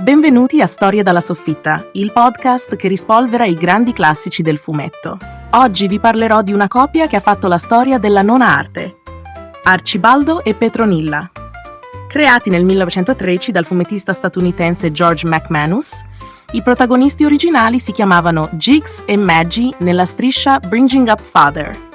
Benvenuti a Storie dalla soffitta, il podcast che rispolvera i grandi classici del fumetto. Oggi vi parlerò di una coppia che ha fatto la storia della nona arte, Arcibaldo e Petronilla. Creati nel 1913 dal fumettista statunitense George McManus, i protagonisti originali si chiamavano Jiggs e Maggie nella striscia Bringing Up Father.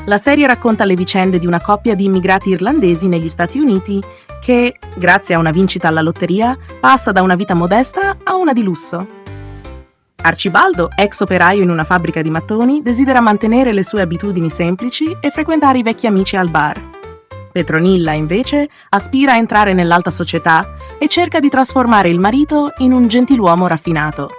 La serie racconta le vicende di una coppia di immigrati irlandesi negli Stati Uniti che, grazie a una vincita alla lotteria, passa da una vita modesta a una di lusso. Arcibaldo, ex operaio in una fabbrica di mattoni, desidera mantenere le sue abitudini semplici e frequentare i vecchi amici al bar. Petronilla, invece, aspira a entrare nell'alta società e cerca di trasformare il marito in un gentiluomo raffinato.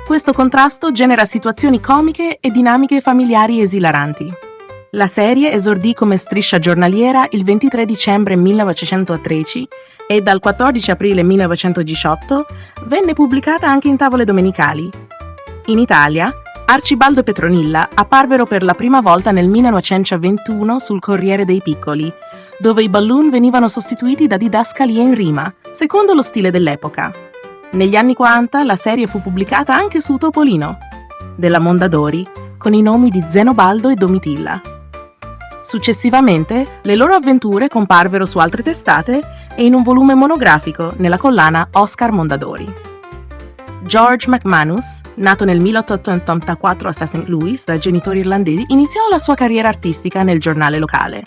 Questo contrasto genera situazioni comiche e dinamiche familiari esilaranti. La serie esordì come striscia giornaliera il 23 dicembre 1913 e dal 14 aprile 1918 venne pubblicata anche in tavole domenicali. In Italia, Arcibaldo e Petronilla apparvero per la prima volta nel 1921 sul Corriere dei Piccoli, dove i balloon venivano sostituiti da didascalie in rima, secondo lo stile dell'epoca. Negli anni 40 la serie fu pubblicata anche su Topolino, della Mondadori, con i nomi di Zenobaldo e Domitilla. Successivamente, le loro avventure comparvero su altre testate e in un volume monografico nella collana Oscar Mondadori. George McManus, nato nel 1884 a St. Louis da genitori irlandesi, iniziò la sua carriera artistica nel giornale locale.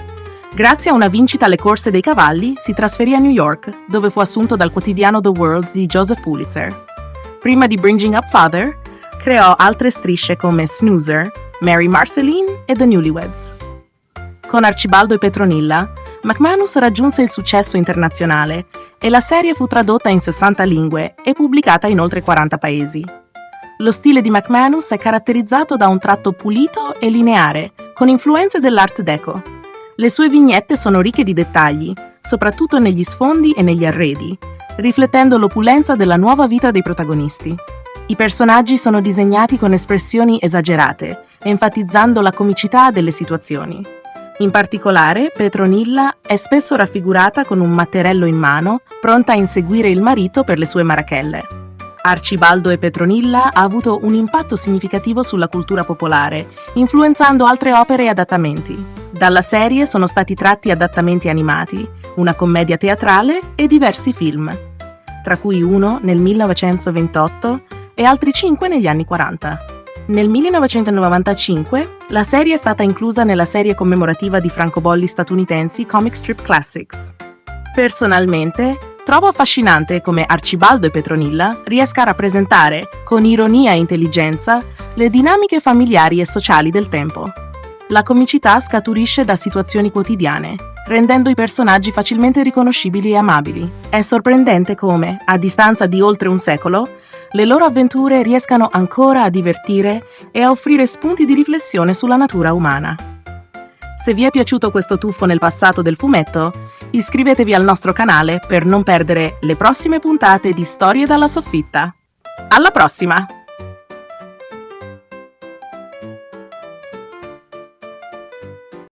Grazie a una vincita alle corse dei cavalli, si trasferì a New York, dove fu assunto dal quotidiano The World di Joseph Pulitzer. Prima di Bringing Up Father, creò altre strisce come Snoozer, Mary Marceline e The Newlyweds. Con Arcibaldo e Petronilla, McManus raggiunse il successo internazionale e la serie fu tradotta in 60 lingue e pubblicata in oltre 40 paesi. Lo stile di McManus è caratterizzato da un tratto pulito e lineare, con influenze dell'Art Deco. Le sue vignette sono ricche di dettagli, soprattutto negli sfondi e negli arredi, riflettendo l'opulenza della nuova vita dei protagonisti. I personaggi sono disegnati con espressioni esagerate, enfatizzando la comicità delle situazioni. In particolare, Petronilla è spesso raffigurata con un matterello in mano, pronta a inseguire il marito per le sue marachelle. Arcibaldo e Petronilla ha avuto un impatto significativo sulla cultura popolare, influenzando altre opere e adattamenti. Dalla serie sono stati tratti adattamenti animati, una commedia teatrale e diversi film, tra cui uno nel 1928 e altri 5 negli anni 40. Nel 1995 la serie è stata inclusa nella serie commemorativa di francobolli statunitensi Comic Strip Classics. Personalmente, trovo affascinante come Arcibaldo e Petronilla riesca a rappresentare, con ironia e intelligenza, le dinamiche familiari e sociali del tempo. La comicità scaturisce da situazioni quotidiane, rendendo i personaggi facilmente riconoscibili e amabili. È sorprendente come, a distanza di oltre un secolo, le loro avventure riescano ancora a divertire e a offrire spunti di riflessione sulla natura umana. Se vi è piaciuto questo tuffo nel passato del fumetto, iscrivetevi al nostro canale per non perdere le prossime puntate di Storie dalla soffitta. Alla prossima!